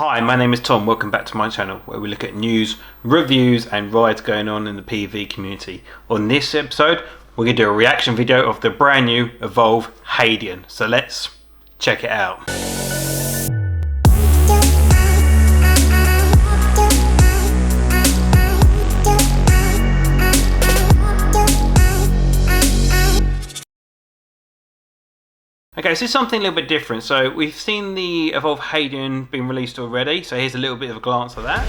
Hi, my name is Tom. Welcome back to my channel where we look at news, reviews and rides going on in the PV community. On this episode, we're going to do a reaction video of the brand new Evolve Hadean. So let's check it out. Okay, so this is something a little bit different. So we've seen the Evolve Hadean being released already. So here's a little bit of a glance of that.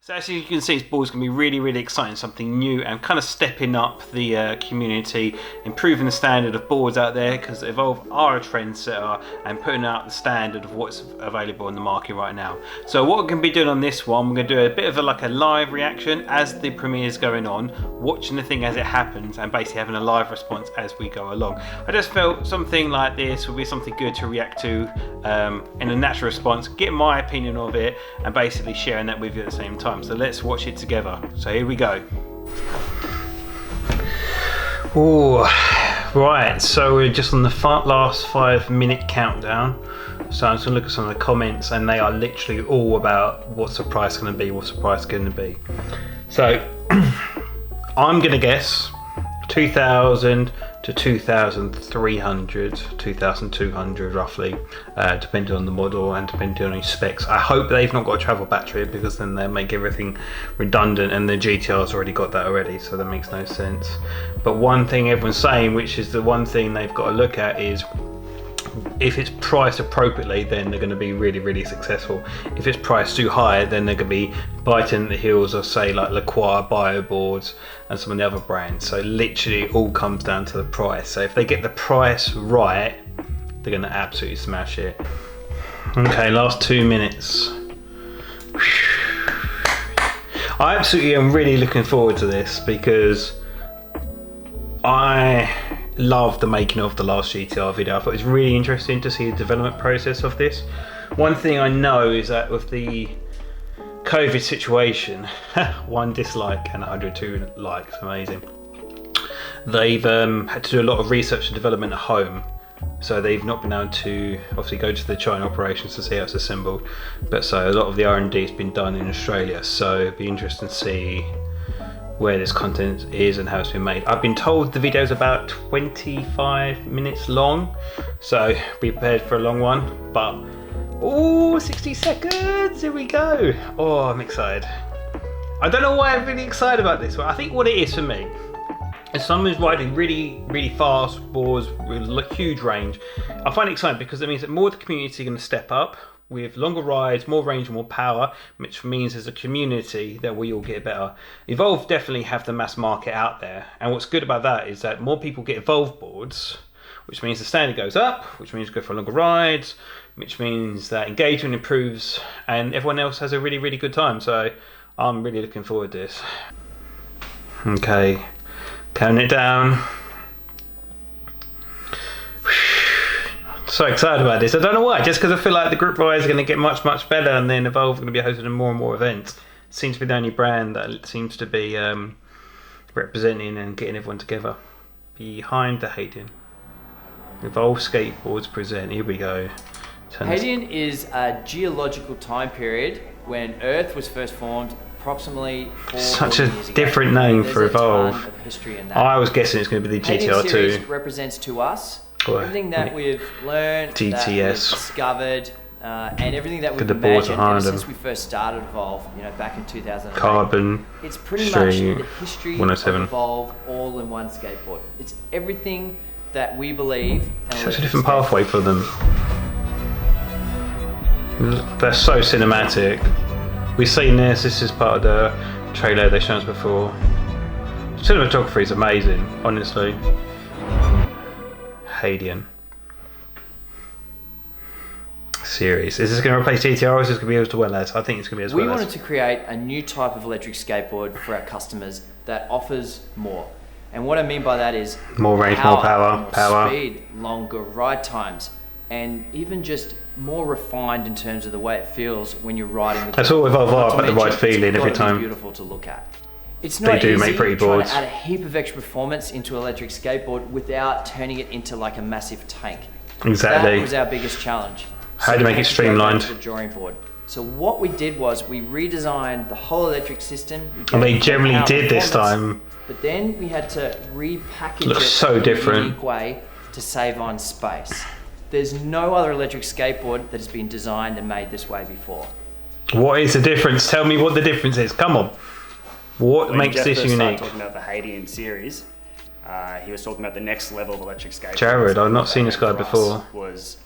So as you can see, this board is going to be really exciting, something new and kind of stepping up the community, improving the standard of boards out there, because Evolve are a trendsetter and putting out the standard of what's available in the market right now. So what we're going to be doing on this one, we're going to do a bit of a live reaction as the premiere is going on, watching the thing as it happens and basically having a live response as we go along. I just felt something like this would be something good to react to in a natural response, get my opinion of it and basically sharing that with you at the same time. So let's watch it together. So here we go. Oh, right. So we're just on the last 5-minute countdown. So I'm just gonna look at some of the comments, and they are literally all about what's the price going to be, what's the price going to be. So I'm gonna guess 2,000 to 2,300, 2,200 roughly, depending on the model and depending on your specs. I hope they've not got a travel battery, because then they make everything redundant, and the GTR's already got that already, so that makes no sense. But one thing everyone's saying, which is the one thing they've got to look at, is if it's priced appropriately, then they're going to be really successful. If it's priced too high, then they're going to be biting the heels of, say, like Lacroix Bio boards and some of the other brands. So literally it all comes down to the price. So if they get the price right, they're going to absolutely smash it. Okay, last 2 minutes. I absolutely am really looking forward to this, because I love the making of the last GTR video. I thought it was really interesting to see the development process of this. One thing I know is that with the COVID situation, 1 dislike and 102 likes, amazing. They've had to do a lot of research and development at home, so they've not been able to obviously go to the China operations to see how it's assembled, but so a lot of the R&D has been done in Australia, so it'd be interesting to see where this content is and how it's been made. I've been told the video is about 25 minutes long, so be prepared for a long one, but oh, 60 seconds, here we go. Oh, I'm excited. I don't know why I'm really excited about this one. I think what it is for me is someone who's riding really fast boards with huge range. I find it exciting because it means that more of the community are going to step up with longer rides, more range and more power, which means as a community that we all get better. Evolve definitely have the mass market out there, and what's good about that is that more people get Evolve boards, which means the standard goes up, which means go for longer rides, which means that engagement improves and everyone else has a really good time. So I'm really looking forward to this. Okay, counting it down. So excited about this. I don't know why, just because I feel like the group rides are going to get much better, and then Evolve are going to be hosting more and more events. Seems to be the only brand that seems to be representing and getting everyone together. Behind the Hadean, Evolve Skateboards present. Here we go. Hadean is a geological time period when Earth was first formed, approximately 4 Such a years ago. different name for Evolve. There's a ton of history in that. I was guessing it's going to be the Hadean GTR2. series represents to us everything that we've learned, that we've discovered, and everything that we've imagined ever since we first started Evolve, back in 2008. Carbon. It's pretty much the history 107. of Evolve all in one skateboard. It's everything that we believe. Such a different pathway for them. They're so cinematic. We've seen this. This is part of the trailer they've shown us before. Cinematography is amazing, honestly. Hadean series. Is this going to replace GTR, or is this going to be as well as? I think it's going to be as well as. We wanted to create a new type of electric skateboard for our customers that offers more. And what I mean by that is more range, more power, speed, longer ride times, and even just more refined in terms of the way it feels when you're riding. That's all Evolve are, about the right feeling every time. Beautiful to look at. It's not easy make pretty boards. To add a heap of extra performance into an electric skateboard without turning it into like a massive tank. Exactly. That was our biggest challenge. How to make it streamlined. The drawing board. So what we did was we redesigned the whole electric system. And they generally did this time. But then we had to repackage Looks it so different. in a unique way to save on space. There's no other electric skateboard that has been designed and made this way before. What is the difference? Tell me what the difference is. Come on. What makes this unique? Talking about the Hadean series, he was talking about the next level of electric skateboards. Jared, I've not seen this guy before. Was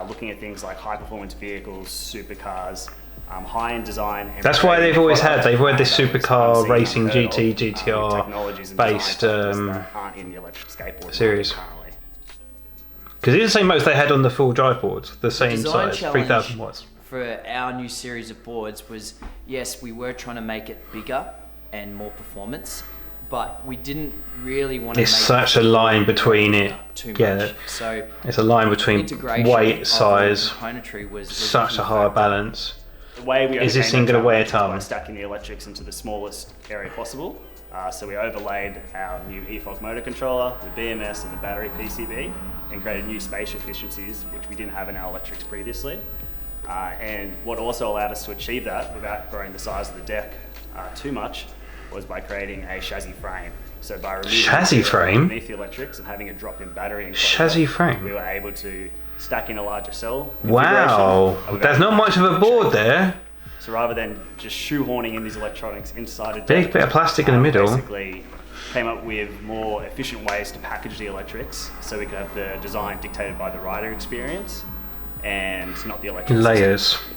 looking at things like high performance vehicles, supercars, high end design. That's why they've always had. They've had this supercar racing GT, GTR based aren't in the electric skateboard series. Because it's the same motors they had on the full drive boards, the same size, 3,000 watts. For our new series of boards was, yes, we were trying to make it bigger and more performance, but we didn't really want to make such a line between it. Too much. So it's a line between weight, size, was such a high balance. The way we is this thing going to weigh a ton? By stacking the electrics into the smallest area possible. So we overlaid our new EFOC motor controller, the BMS and the battery PCB, and created new space efficiencies, which we didn't have in our electrics previously. And what also allowed us to achieve that without growing the size of the deck too much was by creating a chassis frame. So by removing underneath the electrics and having a drop-in battery chassis frame, we were able to stack in a larger cell. Wow, there's not much of a board there. So rather than just shoehorning in these electronics inside a big bit of plastic in the middle, basically came up with more efficient ways to package the electrics so we could have the design dictated by the rider experience and not the electric layers system.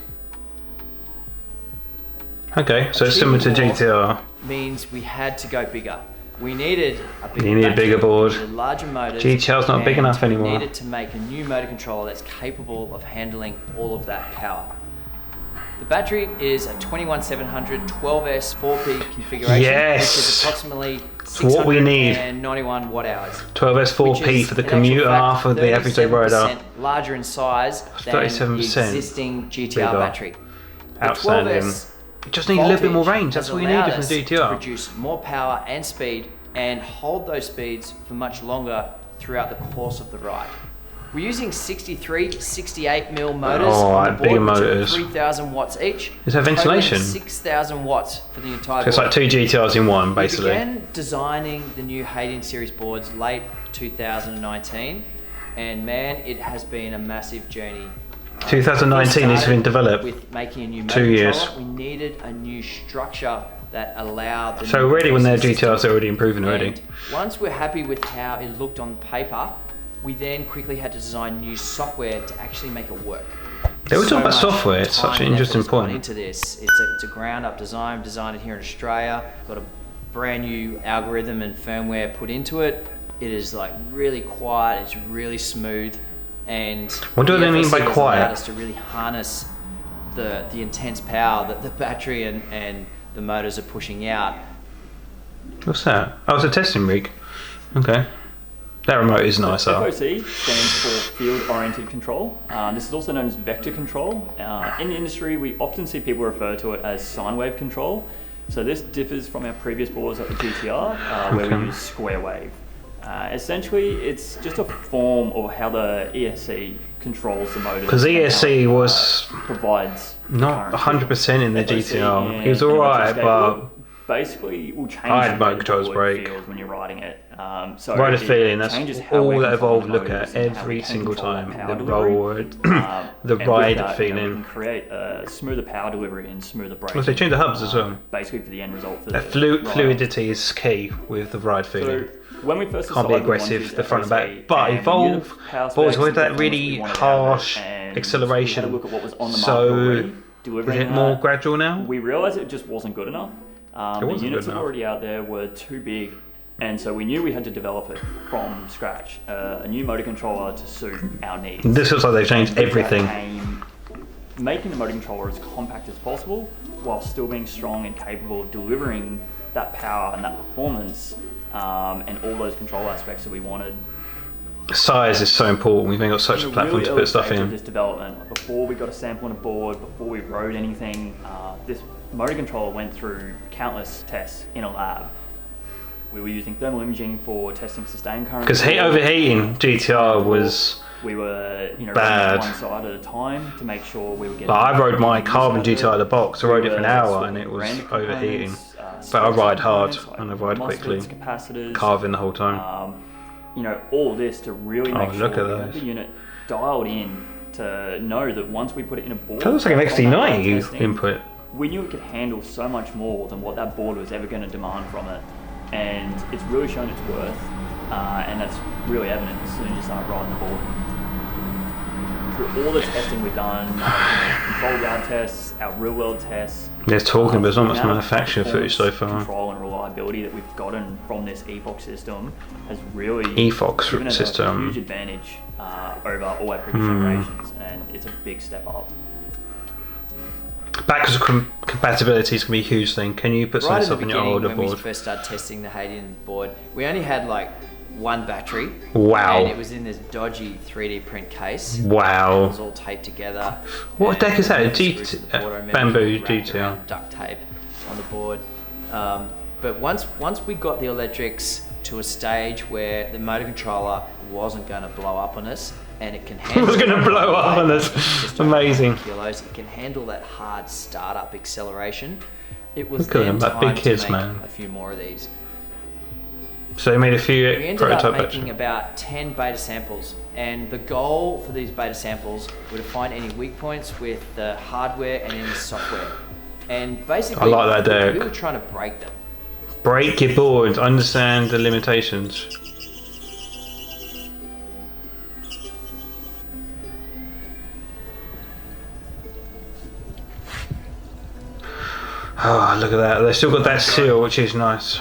Okay, so it's similar to GTR. Means we had to go bigger. We needed a bigger board. Larger motors. GTR's not big enough anymore. We needed to make a new motor controller that's capable of handling all of that power. The battery is a 21700 12S 4P configuration, which is approximatally 691 watt hours. 12S 4P for the commuter, for the everyday rider. Larger in size than 37% the existing GTR battery. Outstanding. You just need a little bit more range. That's what you need from the GTR. To produce more power and speed and hold those speeds for much longer throughout the course of the ride. We're using 63, 68mm motors on the board, which are 3,000 watts each. Is that ventilation? 6,000 watts for the entire board. So it's like two GTRs in one, basically. We began designing the new Hadean series boards late 2019, and man, it has been a massive journey. 2019 has been developed. With making a new 2 years. We needed a new structure that allowed. So already, when they're GTRs, they're already improving already. And once we're happy with how it looked on paper, we then quickly had to design new software to actually make it work. They were talking about software. It's such an interesting point. Into this, it's a ground-up design, designed here in Australia. Got a brand new algorithm and firmware put into it. It is like really quiet. It's really smooth. And what do they mean by quiet? Allowed us to really harness the intense power that the battery and the motors are pushing out. What's that? Oh, it's a testing rig. Okay. That remote is nicer. FOC stands for Field Oriented Control. This is also known as vector control. In the industry, we often see people refer to it as sine wave control. So this differs from our previous boards like the GTR, where we use square wave. Essentially, it's just a form of how the ESC controls the motor. Because ESC provides not 100% in the GTR. He was alright, but basically will change I had motor controls break when you're riding it. So right, a feeling that's all that Evolve controlling look at motors and how every we can single control time. that power The delivery. roll, the And with ride that, feeling. we can create a smoother power delivery and smoother braking. Well, they change the hubs as well. Basically for the end result. For The ride. fluidity is key with the ride feeling. So when we first Can't be decided we wanted aggressive, to the front and back. FOC, But and Evolve power boards specs with and that performance really we wanted harsh out of it, and acceleration. we had a look at what was on the market So already, is delivering it more that. gradual now? We realised it just wasn't good enough. The wasn't units good that were enough. already out there were too big, and so we knew we had to develop it from scratch. A new motor controller to suit our needs. This looks like they've changed And with that everything. came making the motor controller as compact as possible, while still being strong and capable of delivering that power and that performance, and all those control aspects that we wanted. Size is so important. We've got such a In the platform really to early put stuff stage of in. this development, before we got a sample on a board, before we wrote anything, this motor controller went through countless tests in a lab. We were using thermal imaging for testing sustained current. Because overheating GTR was we were, bad. running one side at a time to make sure we were getting. I rode my carbon use GTR of the box. I rode it for an We were hour sort and of it was random overheating. components, But I ride hard components, and I ride MOSFETs, quickly. capacitors, Carving the whole time. all this to really make look sure at we had those. the unit dialed in to know that once we put it in a board. That looks like an on that XT90 testing, input. we knew it could handle so much more than what that board was ever going to demand from it, and it's really shown its worth, and that's really evident as soon as you start riding the board. Through all the testing we've done, control yard tests, our real world tests. They're talking, but there's not much the amount of manufacturing footage so far. Control and reliability that we've gotten from this EFOC system has really EFOC given us system. a huge advantage over all our previous generations, and it's a big step up. Backwards compatibility is going to be a huge thing. Can you put some Right of in this the up on your beginning, older when we board? first started testing the Hadean board, we only had like one battery. Wow. And it was in this dodgy 3D print case. It Wow. was all taped together. What and deck is that? A screws to the board. I remember bamboo it was wrapped GTR. around duct tape on the board. But once we got the electrics to a stage where the motor controller wasn't going to blow up on us, and it can handle. It was going to blow up on us. just over Amazing. 100 kilos. It can handle that hard startup acceleration. It was Look at them, then that big time to kids, make man. a few more of these. So they made a few We ended up prototype making batches. about 10 beta samples, and the goal for these beta samples were to find any weak points with the hardware and any software. And basically, I like that deck. we were trying to break them. Break your board, understand the limitations. Oh, look at that. They've still got that seal, which is nice.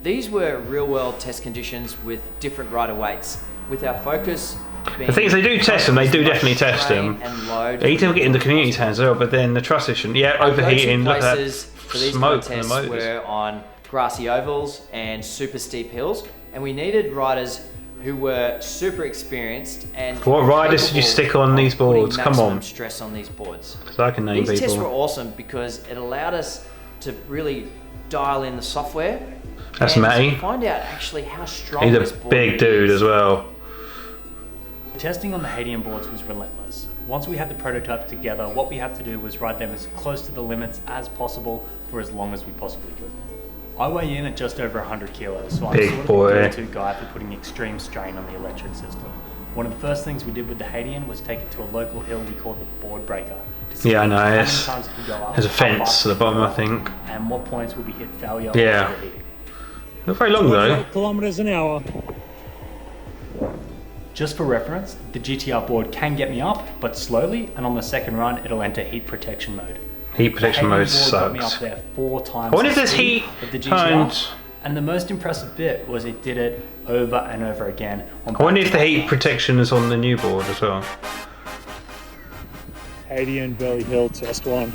These were real-world test conditions with different rider weights, with our focus being... The thing is, they do test them, they do definitely test them. And load They need to get in the community's hands as well, but then the trust issue, yeah, Our overheating, go-to look at places that for these smoke kind from of the tests motors. were on grassy ovals and super steep hills, and we needed riders who were super experienced and What riders did you capable stick on of these boards? putting Come maximum on. stress on these boards. So I can name These tests were people. awesome because it allowed us to really dial in the software. That's and Matty. find out actually how strong He's this a board big really dude is. as well. The testing on the Hadean boards was relentless. Once we had the prototypes together, what we had to do was ride them as close to the limits as possible for as long as we possibly could. I weigh in at just over 100 kilos, so I'm Big sort of boy. the go-to guy for putting extreme strain on the electric system. One of the first things we did with the Hadean was take it to a local hill we called the board breaker. To see Yeah, I know, how many it's- times it could go up, There's a how fence fast at the it could bottom, go I up, think. and what points would be hit failure Yeah. or overheating. Not very long though. 28 kilometers an hour. Just for reference, the GTR board can get me up, but slowly, and on the second run, it'll enter heat protection mode. Heat protection The Hadean mode board got me up sucks. there 4 times. I wonder if the there's speed heat of the turned. GTR, and the most impressive bit was it did it over and over again. On I wonder if the back-to-back heat runs. protection is on the new board as well. Hadean Valley Hill, test one.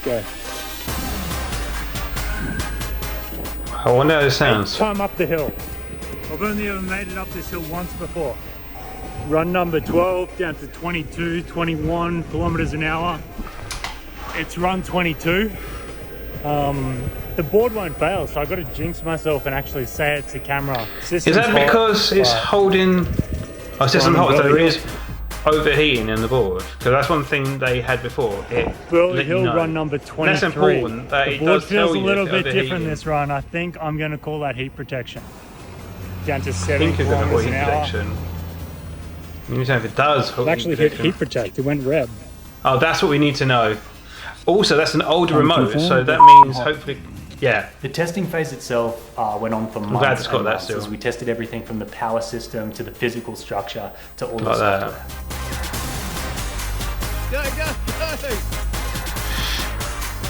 Go. I wonder how it sounds. Time up the hill. I've only ever made it up this hill once before. Run number 12 down to 22, 21 kilometers an hour. It's run 22. The board won't fail, so I've got to jinx myself and actually say it to camera. Is that because it's holding... Oh, system hot, so there is overheating in the board? Because that's one thing they had before. Burley Hill run number 23. That's important. That the board feels a little bit different this run. I think I'm going to call that heat protection. Down to 7 kilometers an hour. You need to know if it does. It actually hit heat protect. It went red. Oh, that's what we need to know. Also, that's an older remote, so that means hopefully... Yeah. The testing phase itself went on for months. I'm glad it's got that months still. as we tested everything from the power system to the physical structure to all the software.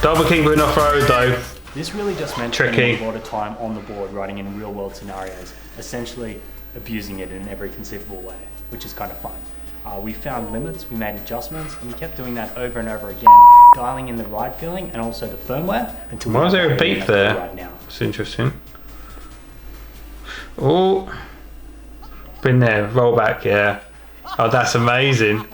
Double keeping off-road though. This really just meant spending a lot of time on the board riding in real-world scenarios, essentially abusing it in every conceivable way, which is kind of fun. We found limits, we made adjustments, and we kept doing that over and over again, dialing in the ride feeling and also the firmware until Why is there a beep there? Right now. It's interesting. Oh, been there. Roll back, yeah. Oh, that's amazing.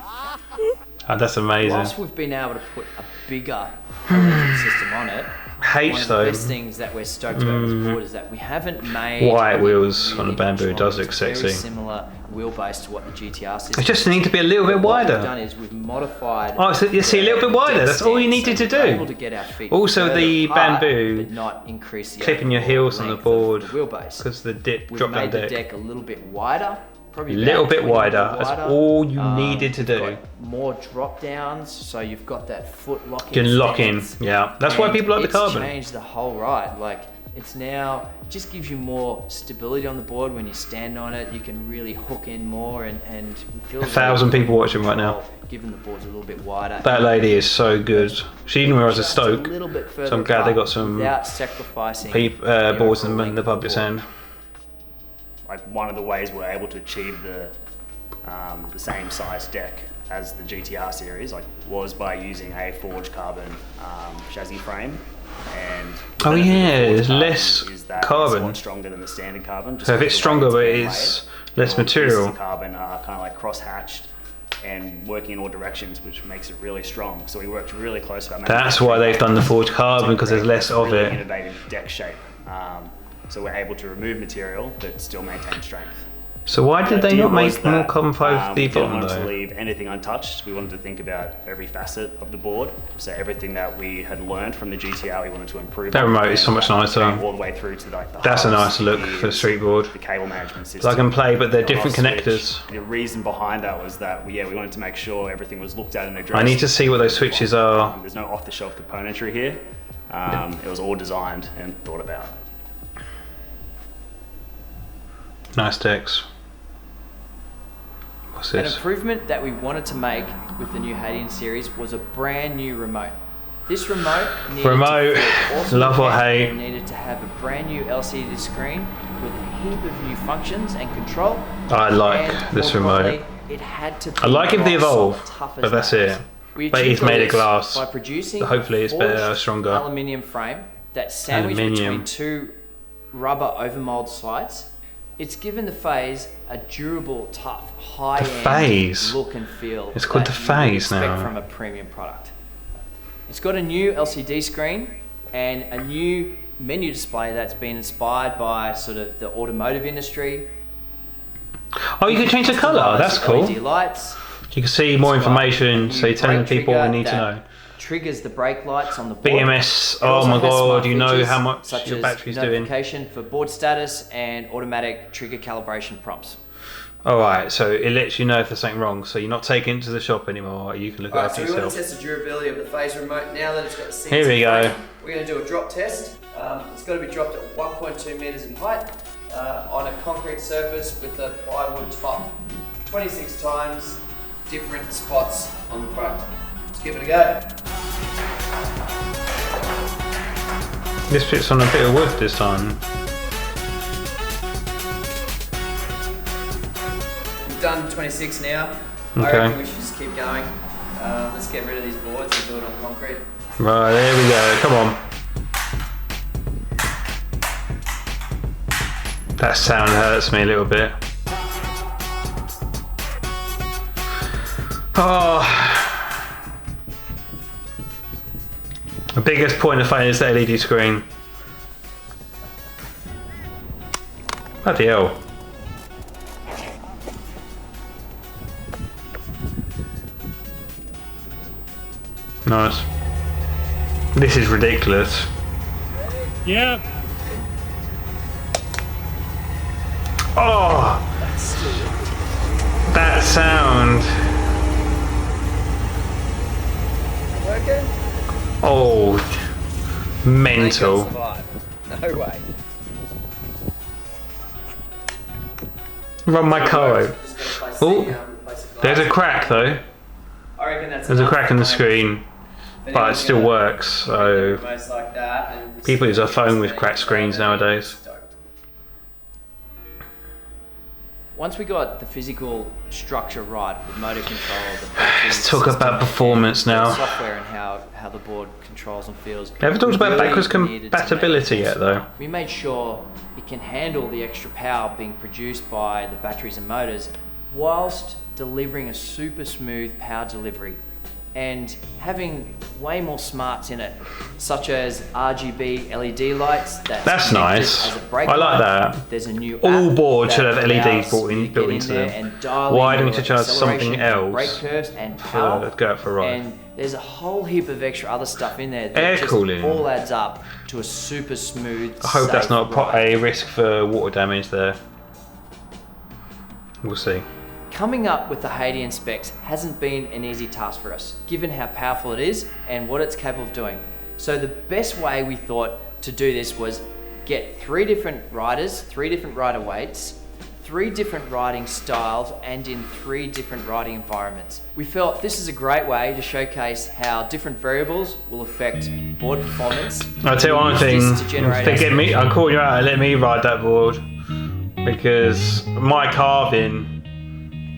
Oh, that's amazing. Whilst we've been able to put a bigger electric system on it, one of the best things that we're stoked about with this board is that we haven't made white wheels on the bamboo. Does look sexy. Very similar wheelbase to what the GTR system. It just need to be a little bit wider. What we've done is we've modified. Oh, so you see a little bit wider. That's all you needed to do. Able to get our feet also, the apart, bamboo but not increase the clipping your heels on the board wheelbase because the dip we've drop made down the deck. deck a little bit wider. Probably A little bit 20 wider. That's all you needed to do. Got more drop downs, so you've got that foot lock in. You can lock in, yeah. That's why people like the carbon. It's changed the whole ride. Like it's now just gives you more stability on the board when you stand on it. You can really hook in more and feel 1,000 people watching right now. Given the board's a little bit wider. That lady is so good. She didn't realise a Stoke, a little bit further so I'm glad they got some without sacrificing boards in the public sand. Like one of the ways we're able to achieve the same size deck as the GTR series was by using a forged carbon chassis frame. And oh yeah, there's less carbon. It's a lot stronger than the standard carbon. So if it's stronger, but it's less material. The carbon are kind of like cross-hatched and working in all directions, which makes it really strong. So we worked really close with our That's why they've done the forged carbon, because there's less of really it. Innovative deck shape. So we're able to remove material but still maintain strength. So why did they not make more carbon fibre for the bottom We didn't want though? to leave anything untouched. We wanted to think about every facet of the board. So everything that we had learned from the GTR, we wanted to improve. That remote is so much nicer. All the way through to like the That's a hubs, nicer look for the street board. The cable management system. Plug and play, but they're different Switch. connectors. The reason behind that was that we wanted to make sure everything was looked at and addressed. I need to see what those switches are. There's no off-the-shelf componentry here. It was all designed and thought about. Nice decks. What's An this? improvement that we wanted to make with the new Hadean series was a brand new remote. This remote needed to feel awesome. Love what Hay. It needed to have a brand new LCD screen with a heap of new functions and control. I like and this more remote. importantly, it had to be I like it the Evolve, tough as but that's nails. it. We But he's achieved made all of this glass. by producing So hopefully it's better, forged stronger. aluminium frame that's sandwiched Aluminium. between two rubber overmold slides. It's given the phase a durable, tough, high-end phase? look and feel. It's called that the you would phase expect now. from a premium product. It's got a new LCD screen and a new menu display that's been inspired by sort of the automotive industry. Oh, you can change the colour. That's cool. LED lights. You can see more information, so you're telling people we need to know. Triggers the brake lights on the board. BMS, It oh also my has god, smart you know features how much such your as battery's doing. notification for board status and automatic trigger calibration prompts. Alright, so it lets you know if there's something wrong, so you're not taking it to the shop anymore, you can look Alright, after so we want yourself. to test the durability of the phase remote now that it's got the CNC Here we go. frame. We're going to do a drop test. It's got to be dropped at 1.2 meters in height on a concrete surface with a plywood top. 26 times, different spots on the product. Let's give it a go. This fits on a bit of wood this time. We've done 26 now. Okay. I reckon we should just keep going. Let's get rid of these boards and do it on concrete. Right, there we go, come on. That sound hurts me a little bit. Oh. The biggest point of failure is the LED screen. Bloody hell. Nice. This is ridiculous. Yeah. Oh! That sound. Working? Oh, mental. No way. Run my car over. Oh, there's a crack though. I reckon that's There's a crack in the screen, but it still works. So most like that, and people use a phone with cracked screens nowadays. Once we got the physical structure right, the motor control, the battery Let's talk system, about performance now. the software and how the board controls and feels. Haven't talked we about backwards needed to make compatibility this. yet though. We made sure it can handle the extra power being produced by the batteries and motors whilst delivering a super smooth power delivery and having way more smarts in it, such as RGB LED lights. That's connected nice. as a brake I like light. that. There's a new All app boards should that have LEDs allows you to built get into in there them. and dial Why in don't your you charge something acceleration, brake else curves and power. to go out for a ride? And there's a whole heap of extra other stuff in there that Air just cooling. all adds up to a super smooth. I hope that's safe not ride. a risk for water damage there. We'll see. Coming up with the Hadean specs hasn't been an easy task for us, given how powerful it is and what it's capable of doing. So the best way we thought to do this was get 3 different riders, 3 different rider weights, 3 different riding styles, and in 3 different riding environments. We felt this is a great way to showcase how different variables will affect board performance. I'll tell you one Use thing, this to generate forget me, I'm calling you out and let me ride that board because my carving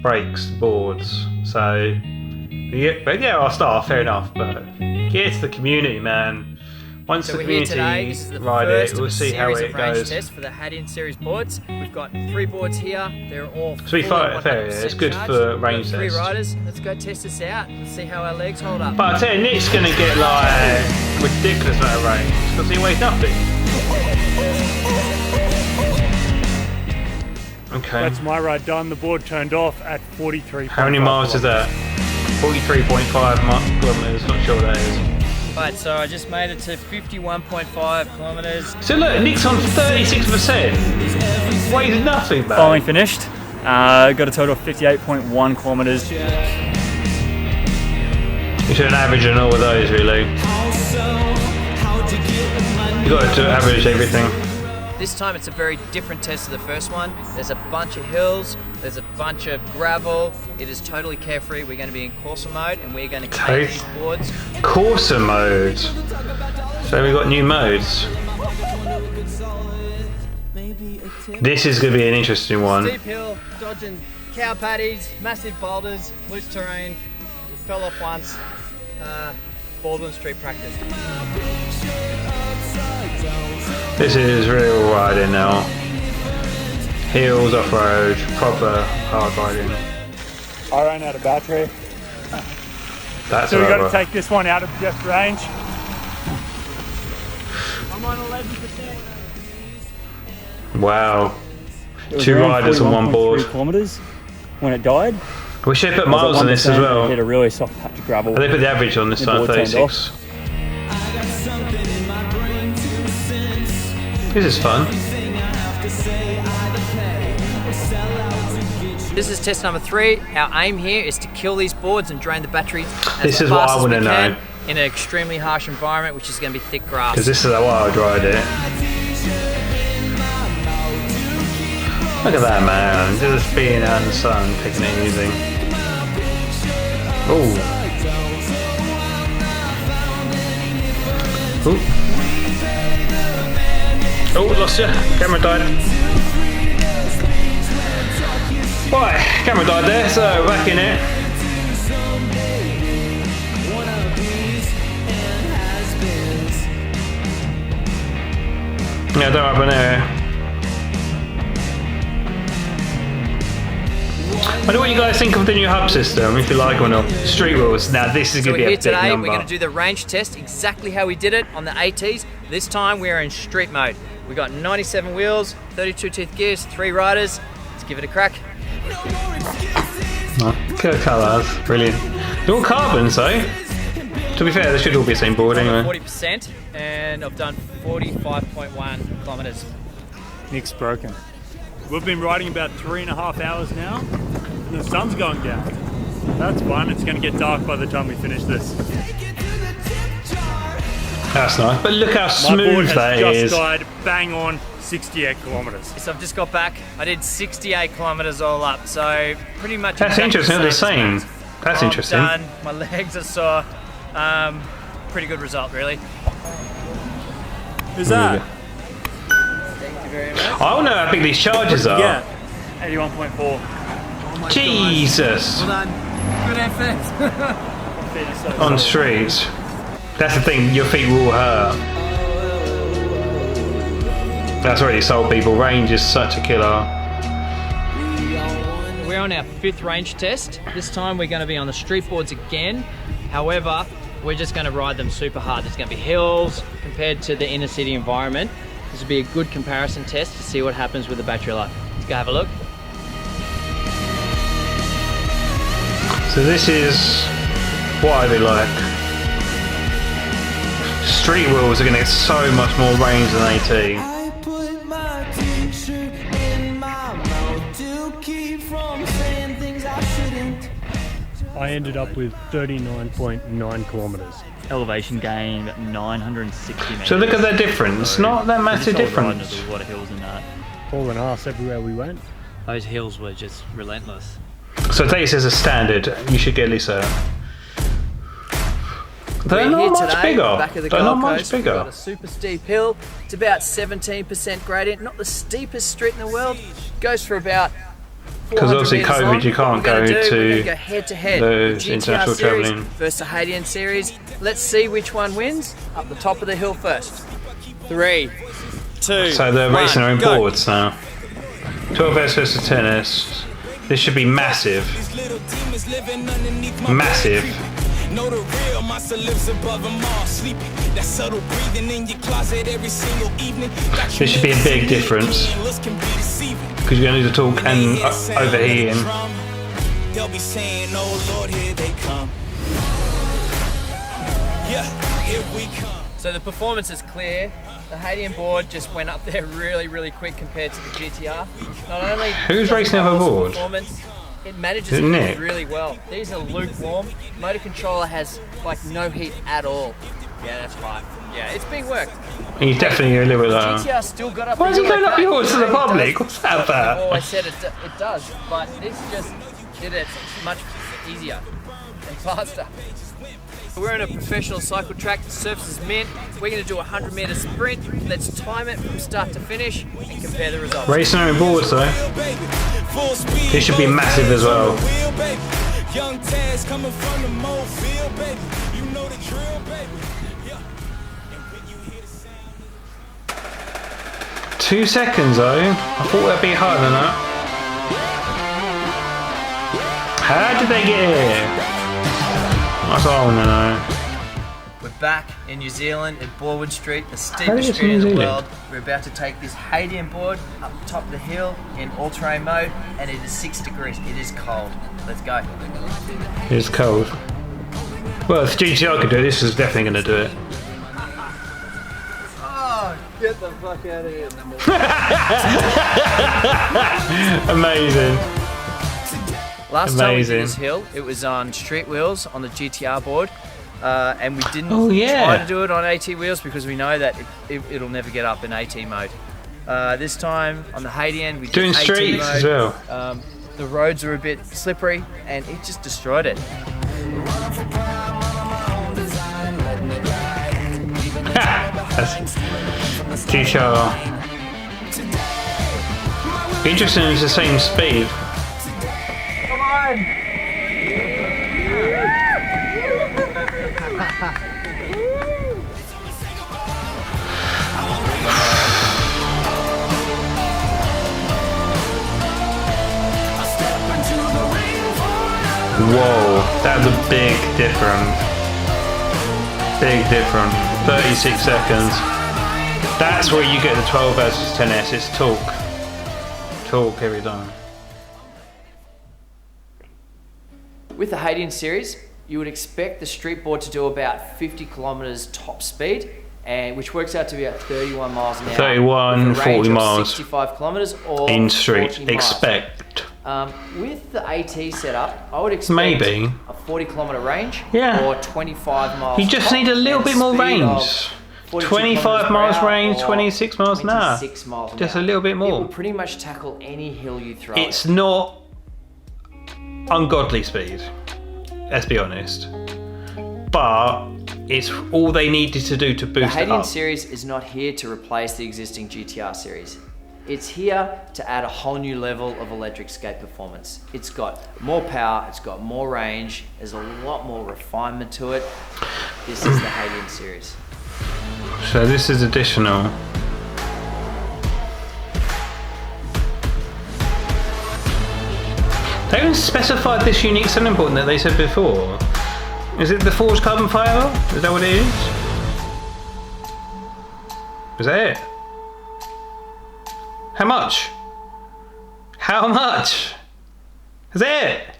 breaks boards. So yeah, but yeah, I'll start, fair enough, but get to the community, man. Once So the we're here community today. This is the ride first it, we'll of a see how series it of range goes. tests for the Hadean series boards. We've got 3 boards here. They're all To be fully fair, 100% it's good charged. for We've got range 3 tests. riders. Let's go test this out and see how our legs hold up. But I tell you, Nick's gonna get like ridiculous amount of range because he weighs nothing. Okay. That's my ride done. The board turned off at 43. How many miles is that? 43.5 kilometers. Not sure what that is. Right, so I just made it to 51.5 kilometers. So look, Nick's on 36%. Weighs nothing, man. Finally finished. Got a total of 58.1 kilometers. You should average on all of those, really. You got to average everything. This time it's a very different test to the first one. There's a bunch of hills, there's a bunch of gravel. It is totally carefree. We're going to be in Corsa mode and we're going to take these boards. Corsa mode. So we got new modes. This is going to be an interesting one. Steep hill, dodging cow patties, massive boulders, loose terrain. Fell off once. Baldwin Street practice. This is real riding now. Hills, off-road, proper hard riding. I ran out of battery. That's So we got to rubber. take this one out of just range. I'm on 11%. Wow. It was 2 around riders on one 41.3 board. kilometers when it died. We should put I was at miles on this as 1%, well. it hit a really soft patch of gravel. They put the average on this The time, board turned 36. This is fun. This is test number 3. Our aim here is to kill these boards and drain the batteries This as is what fast I as we wanna can know. in an extremely harsh environment, which is going to be thick grass. Because this is how I'd ride it. Look at that, man. Just being out in the sun, taking it easy. Ooh. Ooh. Oh, lost you. Camera died. Right, camera died there, so back in it. Yeah, don't happen there. wonder what you guys think of the new hub system, if you like or not. Street rules. Now this is So going to we're be here a big today, number. we're going to do the range test exactly how we did it on the ATs. This time we're in street mode. We got 97 wheels, 32 teeth gears, 3 riders. Let's give it a crack. Good colours, brilliant. They're all carbon, so to be fair, they should all be the same board anyway. 40%, and I've done 45.1 kilometres. Nick's broken. We've been riding about 3.5 hours now, and the sun's going down. That's fun. It's going to get dark by the time we finish this. That's nice, but look how My board smooth has that just is. died bang on 68 kilometres. So I've just got back. I did 68 kilometres all up, so pretty much. That's exactly interesting. The same. as Max. That's I'm interesting. Done. My legs are sore. Pretty good result, really. Who's that? Thank you very much. I want to know how big these charges are. Yeah. 81.4. Jesus. Well done. Good effort. On streets. That's the thing, your feet will hurt. That's already sold people. Range is such a killer. We're on our 5th range test. This time we're going to be on the street boards again. However, we're just going to ride them super hard. There's going to be hills compared to the inner city environment. This will be a good comparison test to see what happens with the battery life. Let's go have a look. So this is what I really like. Street wheels are going to get so much more range than AT. I put my t-shirt in my mouth to keep from saying things I shouldn't. I ended up with 39.9 kilometres. Elevation gain about 960 meters. So look at that difference. Not that massive difference. There's a lot of hills in that. All an ass everywhere we went. Those hills were just relentless. So take this as a standard. You should get at least that. They're We're here not much today, bigger. back of the They're not Gold much Coast. We've got bigger. a super steep hill. It's about 17% gradient. Not the steepest street in the world. Goes for about 'Cause obviously 400 COVID, meters you long. can't What we're gonna go do, to we're gonna go head to head. the GTR international series travelling. versus the Hadean series. Let's see which one wins. Up the top of the hill first. 3, 2, So they're 1, racing their own go. boards now. 12S versus 10S. This should be massive. Massive. Know the real, my soul lives above them all. Sleeping, that subtle breathing in your closet every single evening. This should be a big difference. Because you're going to need to talk and overheating. They'll be saying, oh Lord, here they come. Yeah, here we come. So the performance is clear. The Hadean board just went up there really, really quick compared to the GTR. Not only Who's racing the other board? performance, it manages Is it it Nick? really well. These are lukewarm. Motor controller has like no heat at all. Yeah, that's right. Yeah, it's being worked. He's definitely a little bit low. GTR still got up. Why is the he hill going up okay. yours to the It public? does. What's that I've about? always said it does, but this just did it much easier and faster. We're in a professional cycle track. The surface is mint. We're going to do a 100-meter sprint. Let's time it from start to finish and compare the results. Racing their own boards though. This should be massive as well. Young Taz coming from the mobile, baby. You know the drill, baby. Yeah. And when you hear the sound. 2 seconds though. I thought that'd be harder than that. How did they get here? That's all I want to know. We're back in New Zealand at Borwood Street, the How did steepest you street in New the Zealand? world. We're about to take this Hadean board up the top of the hill in all-terrain mode, and it is 6 degrees. It is cold. Let's go. It's cold. Well, if GTR could do it, this is definitely going to do it. Oh, get the fuck out of here. Amazing. Last time we did Amazing. this hill, it was on street wheels on the GTR board, and we didn't Oh, yeah. try to do it on AT wheels because we know that it'll never get up in AT mode. This time on the Hadean, we did Doing AT streets mode. as well. The roads are a bit slippery, and it just destroyed it. That's GTR. Interesting, it's the same speed. Come on! I step into the ring. Whoa, that was a big difference. Big difference. 36 seconds. That's where you get the 12 versus 10S. It's torque. Torque every time. With the Hadean series, you would expect the street board to do about 50 kilometers top speed, and which works out to be about 31 miles an hour. 31, with a range 40 of miles 65 kilometers or in street. 40 miles. Expect. With the AT setup, I would expect Maybe a 40 kilometer range, Yeah. or 25 miles. You just top need a little and bit more speed of range. 42 25 kilometers per miles hour range, or 26 miles an hour. 26 miles an Just hour. a little bit It will more. pretty much tackle any hill you throw. It's not ungodly speed, let's be honest. But it's all they needed to do to The boost it Hadean up. series is not here to replace the existing GTR series. It's here to add a whole new level of electric skate performance. It's got more power, it's got more range, there's a lot more refinement to it. This is the Hadean series. So this is additional. They haven't specified this unique selling point that they said before. Is it the forged carbon fibre? Is that what it is? Is that it? How much? How much? Is that it?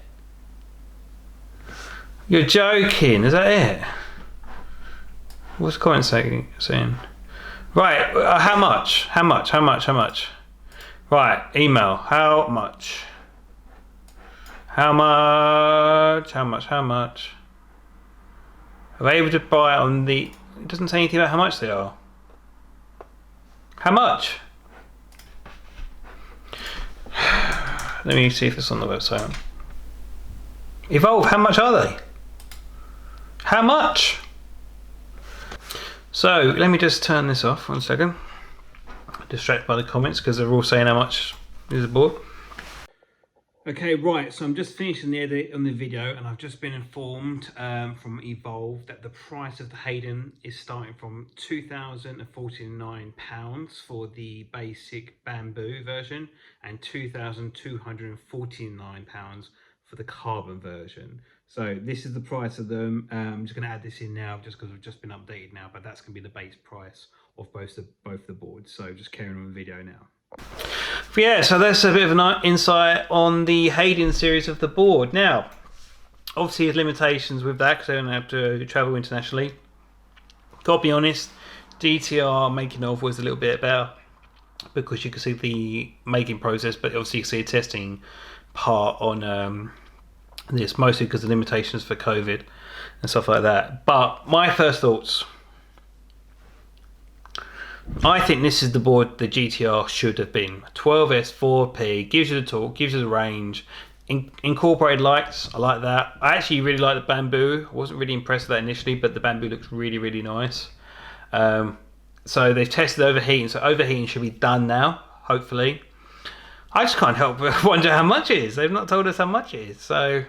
You're joking, is that it? What's the comment saying? Right, how much? How much? How much? How much? Right, email. How much? How much? How much? How much? Are they able to buy on the... It doesn't say anything about how much they are. How much? Let me see if it's on the website. Evolve, how much are they? How much? So, let me just turn this off 1 second. Distracted by the comments because they're all saying how much is the board. Okay, right, so I'm just finishing the edit on the video and I've just been informed from Evolve that the price of the Hayden is starting from £2,049 for the basic bamboo version and £2,249 for the carbon version. So this is the price of them. I'm just going to add this in now just because we've just been updated now, but that's going to be the base price of both the boards. So just carrying on the video now. But yeah, so that's a bit of an insight on the Hadean series of the board. Now, obviously there's limitations with that because they don't have to travel internationally. Gotta be honest, GTR making of was a little bit better because you can see the making process, but obviously you can see a testing part on this, mostly because of the limitations for COVID and stuff like that. But my first thoughts, I think this is the board the GTR should have been. 12S 4P, gives you the torque, gives you the range, incorporated lights, I like that. I actually really like the bamboo. I wasn't really impressed with that initially, but the bamboo looks really, really nice. So they've tested overheating, so overheating should be done now, hopefully. I just can't help but wonder how much it is. They've not told us how much it is, so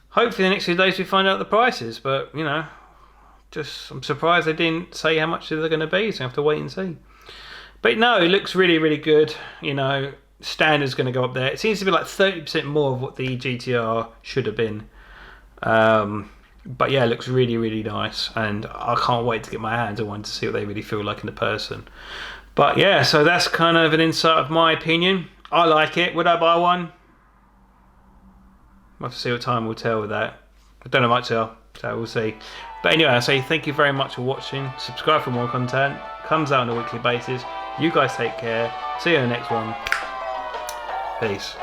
hopefully the next few days we find out the prices, but you know, I'm surprised they didn't say how much they're going to be, so I have to wait and see. But no, it looks really, really good. You know, standard's going to go up there. It seems to be like 30% more of what the GTR should have been. But yeah, it looks really, really nice, and I can't wait to get my hands on one to see what they really feel like in the person. But yeah, so that's kind of an insight of my opinion. I like it. Would I buy one? We'll have to see what time will tell with that. I don't know much so we'll see. But anyway, I say thank you very much for watching. Subscribe for more content. Comes out on a weekly basis. You guys take care. See you in the next one. Peace.